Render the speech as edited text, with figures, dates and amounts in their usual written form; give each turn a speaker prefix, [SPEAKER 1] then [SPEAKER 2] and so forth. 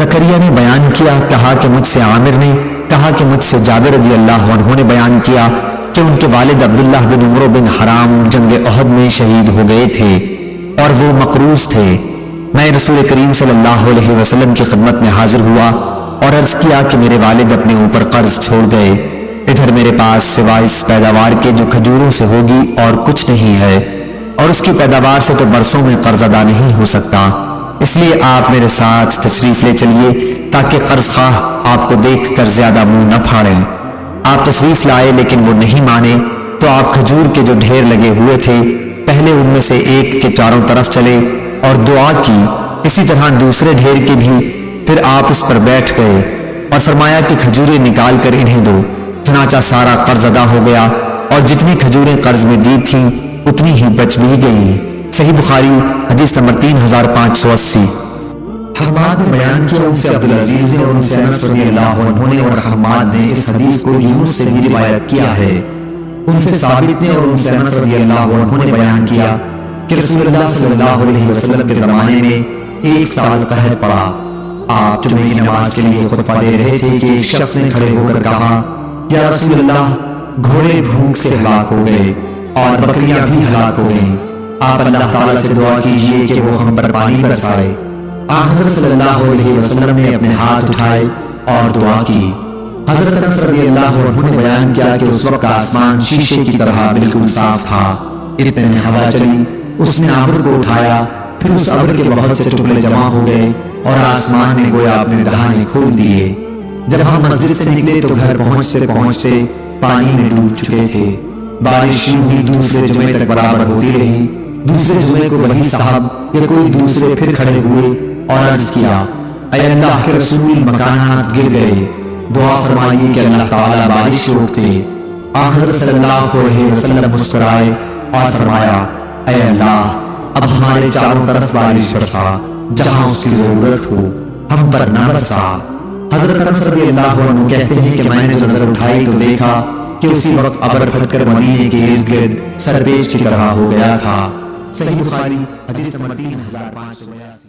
[SPEAKER 1] زکریا نے بیان کیا، کہا کہ مجھ سے عامر نے، کہا کہ مجھ سے جابر رضی اللہ عنہ نے بیان کیا کہ ان کے والد عبداللہ بن عمرو بن حرام جنگ احد میں شہید ہو گئے تھے اور وہ مقروض تھے۔ میں رسول کریم صلی اللہ علیہ وسلم کی خدمت میں حاضر ہوا اور عرض کیا کہ میرے والد اپنے اوپر قرض چھوڑ گئے، ادھر میرے پاس سوائے اس پیداوار کے جو کھجوروں سے ہوگی اور کچھ نہیں ہے، اور اس کی پیداوار سے تو برسوں میں قرض ادا نہیں ہو سکتا، اس لیے آپ میرے ساتھ تشریف لے چلیے تاکہ قرض خواہ آپ کو دیکھ کر زیادہ منہ نہ پھاڑیں۔ آپ تشریف لائے لیکن وہ نہیں مانے، تو آپ کھجور کے جو ڈھیر لگے ہوئے تھے پہلے ان میں سے ایک کے چاروں طرف چلے اور دعا کی، اسی طرح دوسرے ڈھیر کے بھی، پھر آپ اس پر بیٹھ گئے اور فرمایا کہ کھجوریں نکال کر انہیں دو، چنانچہ سارا قرض ادا ہو گیا اور جتنی کھجوریں قرض میں دی تھیں اتنی ہی بچ بھی گئی۔ صحیح بخاری حدیث نمبر 3580۔ حماد نے بیان کیا، ان سے عبدالعزیز نے اور ان سے انس رضی اللہ عنہ نے، اور حماد نے اس حدیث کو یونس سے بھی روایت کیا ہے، ان سے ثابت نے اور ان سے انس رضی اللہ عنہ نے بیان کیا کہ رسول اللہ صلی اللہ علیہ وسلم کے زمانے میں 1 سال قحط پڑا۔ آپ جمعے کی نماز کے لیے خطبہ دے رہے تھے کہ ایک شخص نے کھڑے ہو کر کہا، یا رسول اللہ، گھوڑے بھوک سے ہلاک ہو گئے اور بکریاں بھی ہلاک ہو گئیں، آپ اللہ تعالیٰ سے دعا کیجئے کہ وہ ہم پر پانی برسائے۔ حضرت صلی اللہ علیہ وسلم نے اپنے ہاتھ اٹھائے اور دعا کی۔ حضرت انس رضی اللہ عنہ نے بیان کیا کہ اس وقت آسمان شیشے کی طرح بالکل صاف تھا، اتنے میں ہوا چلی، اس نے ابر کو اٹھایا، پھر اس ابر کے بہت سے ٹکڑے جمع ہو گئے اور آسمان نے گویا اپنے دہانے کھول دیے۔ جب ہم مسجد سے نکلے تو گھر پہنچتے پہنچتے پانی میں ڈوب چکے تھے۔ بارش یوں ہی دوسرے جمعے تک برابر ہوتی رہی۔ دوسرے جمعے کو وہی صاحب یا کوئی دوسرے پھر کھڑے ہوئے اور عرض کیا، اے اللہ کے رسول، مکانات گر گئے، دعا فرمائیے کہ اللہ تعالیٰ بارش روک دے۔ حضرت صلی اللہ علیہ وسلم مسکرائے اور فرمایا، اے اللہ، اب ہمارے چاروں طرف بارش برسا، جہاں اس کی ضرورت ہو، ہم پر نہ برسا۔ حضرت انس رضی اللہ عنہ کہتے ہیں کہ میں نے جو نظر اٹھائی تو دیکھا کہ اسی وقت ابر پھٹ کر مدینے کے ارد گرد سرپیش کی طرح ہو گیا تھا۔ صحیح بخاری حدیث نمبر 3582۔